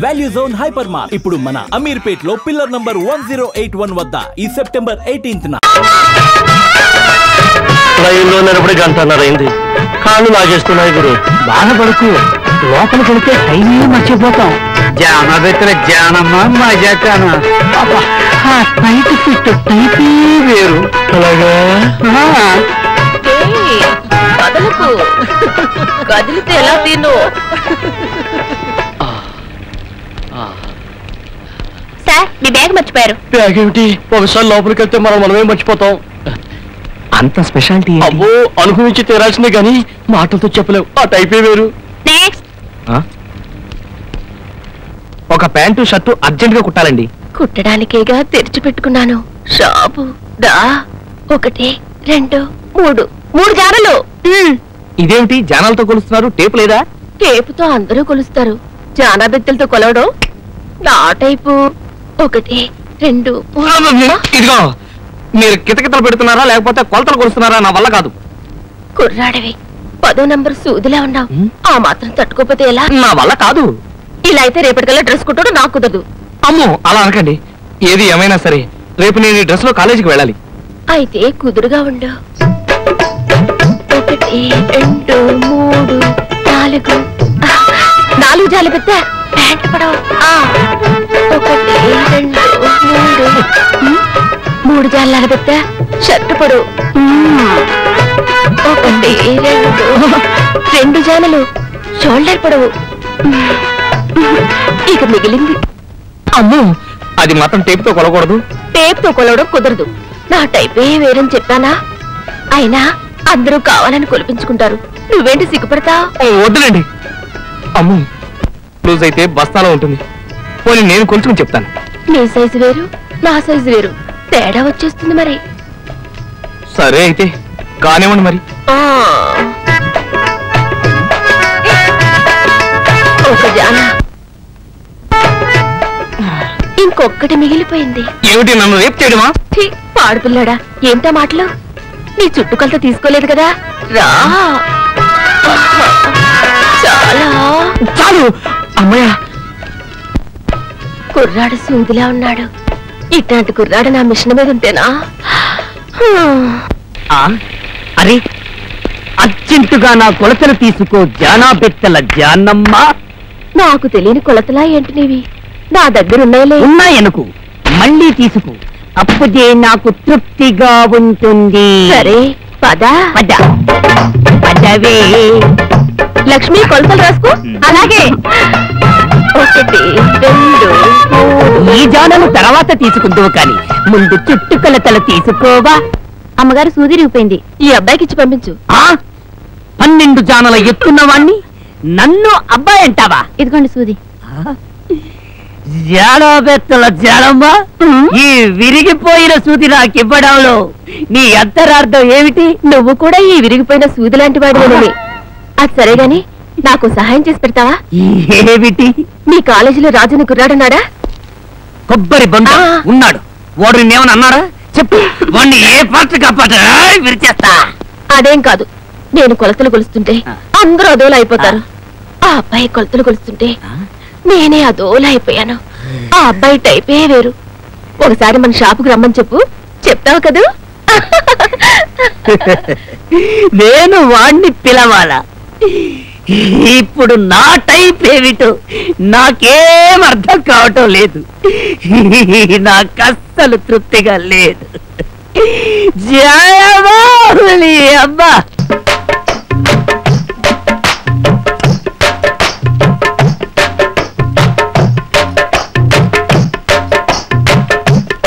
Value zone hyper mart ఇప్పుడు మన అమీర్పేట్ లో పిల్లర్ నంబర్ 1081 వద్ద ఈ సెప్టెంబర్ 18న రైల్లో నిలబడి గంటన్నరైంది. కాళ్ళు లాగేస్తున్నాయి గురు. బాధపడుకు, లోపలికి వెళ్తే టైమే మర్చిపోతాం. జానబెత్తిన జానమ్మ మజాకాన టైట్ ఫిట్ టైపే వేరు. అలాగా కదలకు కదిలితే ఎలా తిను. సార్ మీ బ్యాగ్ మర్చిపోయారు. బ్యాగ్ ఏమిటి? ఒకసారి లోపలికి వెళ్తే మనమే మర్చిపోతాం. అంత స్పెషాలిటీ అబ్బో అనుభవించి తీరాల్సిందే గాని మాటలతో చెప్పలేవు. ఆ టైపే వేరు. ఒక ప్యాంటు షర్టు అర్జెంట్ గా కుట్టాలండి. కుట్టడానికేగా తెరిచి పెట్టుకున్నాను. షాపు దా 1 2 3 జానలు. ఇదేమిటి జానాలతో కొలుస్తున్నారు? టేపు లేదా? టేపుతో అందరూ కొలుస్తారు, జానా బెత్తలతో కొలవడం నా టైపు. 1 2 ఇదిగో మీరు కితకితలు పెడుతున్నారా లేకపోతే కొలతలు కొలుస్తున్నారా? నా వల్ల కాదు. కుర్రాడివి 10వ నంబర్ సూదిలా ఉన్నావు. ఆ మాత్రం తట్టుకోపోతే ఎలా? నా వల్ల కాదు. ఇలా అయితే రేపటికల్లా డ్రెస్ కుట్టడం నాకు కుదరదు. అమ్మో అలా అనకండి. ఏది ఏమైనా సరే రేపు నేను ఈ డ్రెస్ లో కాలేజీకి వెళ్ళాలి. అయితే కుదురుగా ఉండు. 1 2 3 4 జాలి పెద్ద ప్యాంట్ పడవ. 1 2 3 జాల పెద్ద షర్ట్ పడు. 1 2 జాలలు షోల్డర్ పడవు. ఇక మిగిలింది. అమ్మో అది మాత్రం టేపుతో కొలకూడదు. టేప్తో కొలవడం కుదరదు. నా టైపే వేరని చెప్పానా? అయినా అందరూ కావాలని కొలిపించుకుంటారు. నువ్వేంటి సిగ్గుపడతావు? వద్దులేండి. అమ్మో లూజ్ అయితే బస్తాలో ఉంటుంది. పోనీ నేను కొలుచుకుని చెప్తాను. నీ సైజు వేరు, నా సైజు వేరు, తేడా వచ్చేస్తుంది మరి. సరే అయితే కానివ్వండి మరి. ఒక జాన ఇంకొక్కటి మిగిలిపోయింది. ఏమిటి నన్ను రేపు చేయడమా? పాడుపిల్లాడా ఏంటా మాటలు? నీ చుట్టుకొలత తీసుకోలేదు కదా. రా చాలా చాలు. అమ్మయ్య కుర్రాడు సూదిలా ఉన్నాడు. ఇట్లాంటి కుర్రాడు నా మిషన్ మీద ఉంటేనా? అరే అర్జెంటుగా నా కొలతలు తీసుకో జానా బెత్తల జానమ్మ. నాకు తెలియని కొలతలా ఏంటి నీవి? నా దగ్గర ఉన్నాయనుకు మళ్ళీ తీసుకో. అప్పుడే నాకు తృప్తిగా ఉంటుంది. సరే పద పద పదవే. లక్ష్మి కొలతలు రాసుకో. అలాగే 1 2 3. ఈ జానను తర్వాత తీసుకుందువు కాని ముందు చుట్టు కొలతలు తీసుకోవా. అమ్మగారు సూది రిగిపోయింది. ఈ అబ్బాయికి ఇచ్చి పంపించు. 12 జానల ఎత్తున్నవాణ్ణి నన్ను అబ్బాయి అంటావా? ఇదిగోండి సూది. జానబెత్తల జానమ్మ, ఈ విరిగిపోయిన సూది నాకివ్వడంలో నీ అంతరార్థం ఏమిటి? నువ్వు కూడా ఈ విరిగిపోయిన సూది లాంటి వాడివేనని. అది సరే గాని నాకు సహాయం చేసి పెడతావా? ఏమిటి? మీ కాలేజీలో రాజుని కుర్రాడున్నాడా? కొబ్బరి బండ ఉన్నాడు. వాడు నిన్నేమని అన్నాడా? చెప్పు. వాడిని ఏ పాత్ర కాపాట విరిచేస్తా. అదేం కాదు. నేను కొలతలు కొలుస్తుంటే అందరూ అదోలా అయిపోతారు. ఆ అబ్బాయి కొలతలు కొలుస్తుంటే నేనే అదోలా అయిపోయాను. ఆ అబ్బాయి టైపే వేరు. ఒకసారి మన షాపుకు రమ్మని చెప్పు. చెప్తావు కదూ? నేను వాణ్ణి పిలవాలా? ఇప్పుడు నా టైప్ ఏమిటో నాకేం అర్థం కావటం లేదు. నాకు అస్సలు తృప్తిగా లేదు. జయమాలి అబ్బా.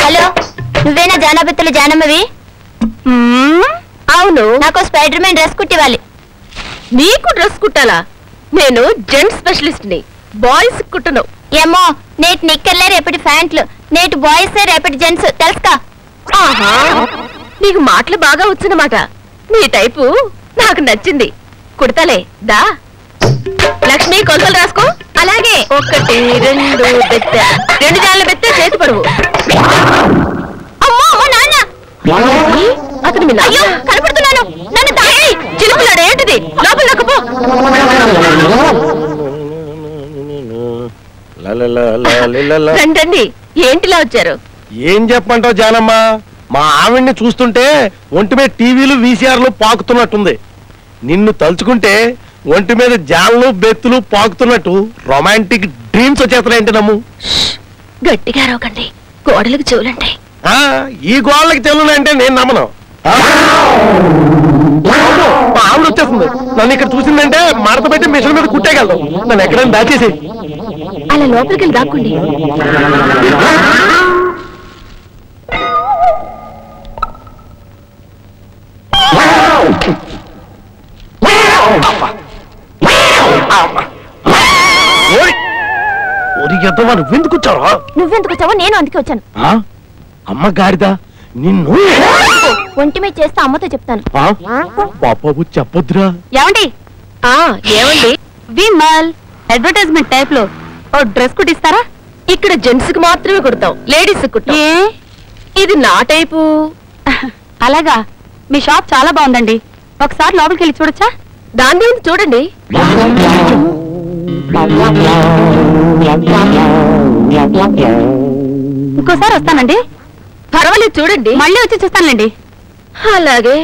హలో, నువ్వేనా జానబెత్తల జానమ్మవి? అవును. నాకు స్పైడర్ మ్యాన్ డ్రెస్ కుట్టివ్వాలి. నీకు డ్రెస్ కుట్టాలా? నేను జెంట్స్ స్పెషలిస్ట్ ని, బాయ్స్ కుట్టను. ఏమో, నేటి నిక్కర్లే రేపటి ప్యాంట్లు, నేటి బాయ్స్ రేపటి జెంట్స్ తెలుసుకా. ఆహా, నీకు మాటలు బాగా వచ్చనమాట. నీ టైపు నాకు నచ్చింది. కుడతలే దా. లక్ష్మి కొలతలు రాసుకో. అలాగే 1 2 బెత్త 2 జాన్ల బెత్త చేతి పడువు. అమ్మో నాన్న, అతను మీ నాన్న. కనపడుతున్నాను. నన్ను తాయి చిలుపులాడు. ఏంటిది? లోపల నొక్కపో. రండి. ఏంటిలా వచ్చారు? ఏం చెప్పమంటావు జానమ్మ, మా ఆవిడ్ని చూస్తుంటే ఒంటి మీద టీవీలు వీసీఆర్లు పాకుతున్నట్టుంది. నిన్ను తలుచుకుంటే ఒంటి మీద జాన్లు బెత్తులు పాకుతున్నట్టు రొమాంటిక్ డ్రీమ్స్ వచ్చేస్తున్నాయంటే నమ్ము. గట్టిగా అరవకండి, గోడలకు చెవులంటాయి. ఈ గోడలకు చెవులంటే నేను నమ్మను. మా ఆవిడ వచ్చేస్తుంది. నన్ను ఇక్కడ చూసిందంటే మడత పెట్టి మిషన్ మీద కుట్టేయగలదు. నన్ను ఎక్కడైనా దాచేసి అలా లోపలికి వెళ్ళి దాక్కుండి. నువ్వెందుకు వచ్చావా? నువ్వెందుకు వచ్చావో నేను అందుకే వచ్చాను. అమ్మ గాడిదా నిన్ను ఒంటి మీద చేస్తే అమ్మతో చెప్తాను. పాపపు చెప్పొద్దురా. ఏమండి ఏమండి, విమల్ అడ్వర్టైజ్మెంట్ టైప్ లో ఓ డ్రెస్ కుట్టిస్తారా? ఇక్కడ జెంట్స్ కి మాత్రమే కుడతాం, లేడీస్ కుట్టాం. ఇది నా టైపు. అలాగా, మీ షాప్ చాలా బాగుందండి. ఒకసారి లోపలికి వెళ్ళి చూడొచ్చా? దాని చూడండి. ఇంకోసారి వస్తానండి. పర్వాలేదు, చూడండి. మళ్ళీ వచ్చి చూస్తానులేండి. అలాగే.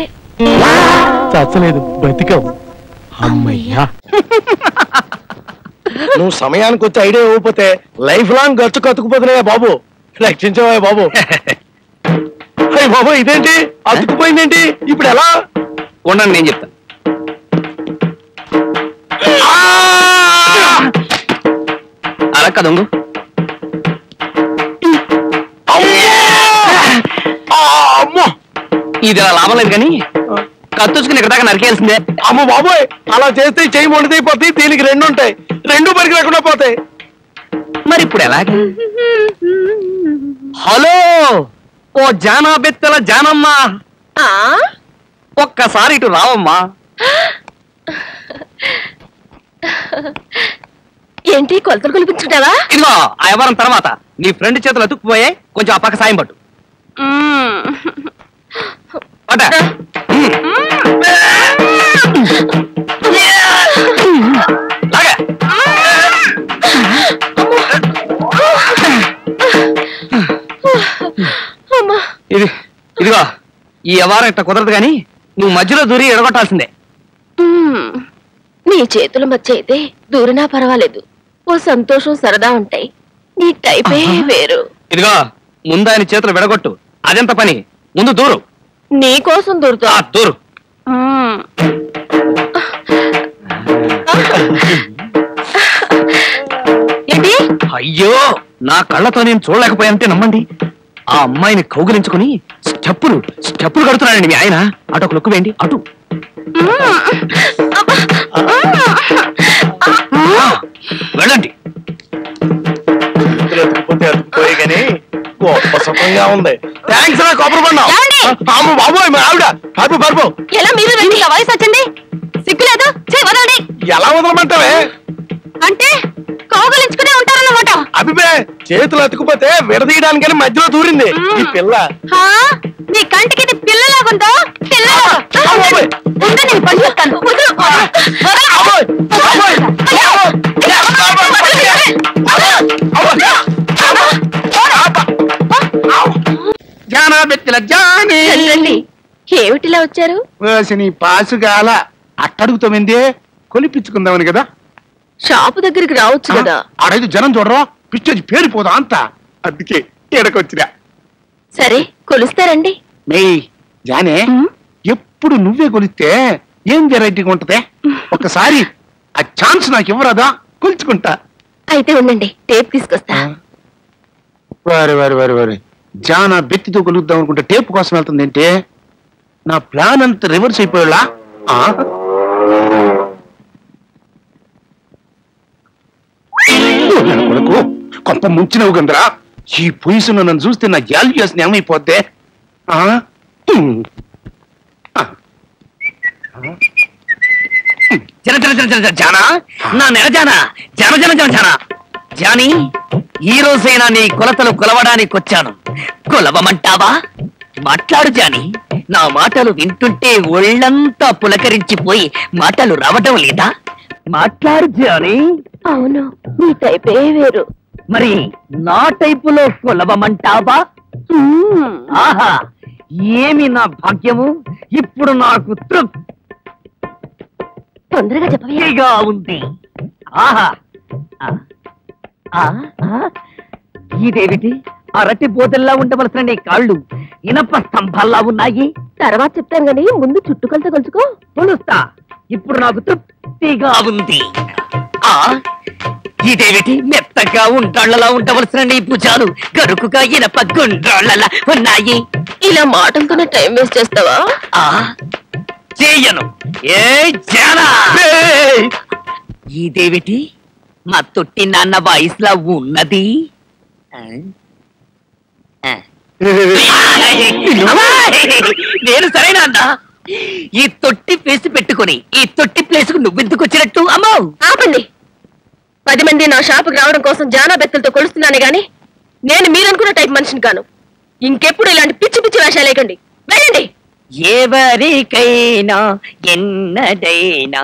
చచ్చలేదు, బతికావు. అమ్మయ్యా. నువ్వు సమయానికి వచ్చి ఐడియా ఇవ్వకపోతే లైఫ్ లాంగ్ ఖర్చు కతుకుపోతున్నాయా బాబు. రక్షించవా బాబు. అయ్యి బాబు, ఇదేంటి అతుకుపోయిందేంటి? ఇప్పుడు ఎలా? ఉండండి, నేను చెప్తాను. అలా కదంగు. ఇది అలా లాభం లేదు కానీ కత్తుచుకుని ఇక్కడ దాకా నరికేయాల్సిందే. అమ్మ బాబోయ్, అలా చేస్తే చెయ్యి మొండిదైపోతాయి. దీనికి రెండు ఉంటాయి, రెండు పరికి లేకుండా పోతాయి. మరి ఇప్పుడు ఎలాగ? హలో, ఓ జానా బెత్తల జానమ్మా, ఒక్కసారి ఇటు రావమ్మా. ఏంటి కొలతలు కొలిపించుకుంటావా? ఇదిగో ఆ వ్యవహారం తర్వాత నీ ఫ్రెండ్ చేతులు అతుక్కుపోయే, కొంచెం ఆ పక్క సాయం పట్టు. ఇదిగో ఈ వ్యవహారం ఇట్లా కుదరదు కానీ నువ్వు మధ్యలో దూరి ఎడగొట్టాల్సిందే. నీ చేతుల మధ్య అయితే దూరినా పర్వాలేదు, ఓ సంతోషం సరదా ఉంటాయి. నీ టైపే వేరు. ఇదిగో ముందు ఆయన చేతులు విడగొట్టు. అదెంత పని, ముందు దూరు. నీకోసం దూరుతా. దూరు. ఏంటి? అయ్యో, నా కళ్ళతో నేను చూడలేకపోయానంటే నమ్మండి. ఆ అమ్మాయిని కౌగిలించుకుని స్టెప్పులు కడుతున్నాడండి మీ ఆయన. అటు ఒక లుక్కు వేయండి, అటు. వెళ్ళండి. కానీ గొప్ప సుఖంగా ఉంది. థ్యాంక్స్ రా కొబ్బరి పడినావు. అమ్మ బాబోయ్, మా ఆవిడ పరుపు పరుపు. ఎలా మీరు వయసు వచ్చింది, సిగ్గులేదు? ఎలా వదలమంటావే? అంటే కౌగలించుకునే ఉంటారన్నమాట. అభిపే, చేతులు అతుకుపోతే విడదీయడానికని మధ్యలో దూరింది ఈ పిల్ల. నీ కంటికి ఇది పిల్లలాగుందో? నేను పని చేస్తాను. ఏమిటిలా వచ్చారు? నీ పాసుగాల అట్టడుగుతామందే, కొలిపించుకుందామని కదా. షాపు దగ్గరికి రావచ్చు కదా. ఆడైతే జనం చూడరా, పిచ్చేది పేరిపోదా అంతా. అందుకే ఎడకొచ్చిరా. సరే, కొలుస్తారండి. జానే, ఎప్పుడు నువ్వే కొలిస్తే ఏం వెరైటీగా ఉంటదే? ఒక్కసారి ఆ ఛాన్స్ నాకు ఇవ్వరాదా? కొలుచుకుంటా. అయితే ఉండండి, టేప్ తీసుకొస్తా. వారి జానా బెత్తితో కొలుద్దాం అనుకుంటే టేప్ కోసం వెళ్తుంది ఏంటే? నా ప్లాన్ అంతా రివర్స్ అయిపోయేలా. కొడుకు కొంత ముంచినవు గందరా. ఈ పొజిషన్ నన్ను చూస్తే నా వాల్యూస్ ఏమైపోద్దే? జానా, నా నెల జానా, జానా జానీ, ఈ రోజైనా నీ కొలతలు కొలవడానికి వచ్చాను. కొలవమంటావా? మాట్లాడు జానీ. నా మాటలు వింటుంటే ఒళ్ళంతా పులకరించిపోయి మాటలు రావటం లేదా? మాట్లాడు జానీ. అవును, నీ టైపే వేరు. మరి నా టైపులో కొలవమంటావా? ఆహా, ఏమి నా భాగ్యము! ఇప్పుడు నాకు తొందరగా చెప్పవయ్యా. తృప్తిగా ఉంది. ఆహా, ఇదేమిటి? అరటి బోదల్లా ఉండవలసిన నీ కాళ్ళు ఇనప స్తంభాల్లా ఉన్నాయి. తర్వాత చెప్తాను గానీ ముందు చుట్టుకొలత కొలుచుకో. కొలుస్తా. ఇప్పుడు నాకు తృప్తిగా ఉంది. ఇదేమిటి? మెత్తగా ఉండ్రాళ్లలా ఉండవలసిన నీ భుజాలు గరుకుగా ఇనప గుండ్రాళ్లలా ఉన్నాయి. ఇలా మాటలతోనే టైం వేస్ట్ చేస్తావా? చేయను. ఏ జానా! ఇదేమిటి? మా తొట్టి నాన్న వాయిస్లా ఉన్నది. నేను సరేనా అన్నా? ఈ తొట్టి ప్లేస్ పెట్టుకుని ఈ తొట్టి ప్లేస్ కు నువ్వెందుకు వచ్చినట్టు? అమ్మో ఆపండి. 10 మంది నా షాపుకి రావడం కోసం జానా బెత్తలతో కొలుస్తున్నానే గాని నేను మీరనుకున్న టైప్ మనిషిని కాను. ఇంకెప్పుడు ఇలాంటి పిచ్చి పిచ్చి వేషాలు లేకండి. వెళ్ళండి. ఎవరికైనా ఎన్నడైనా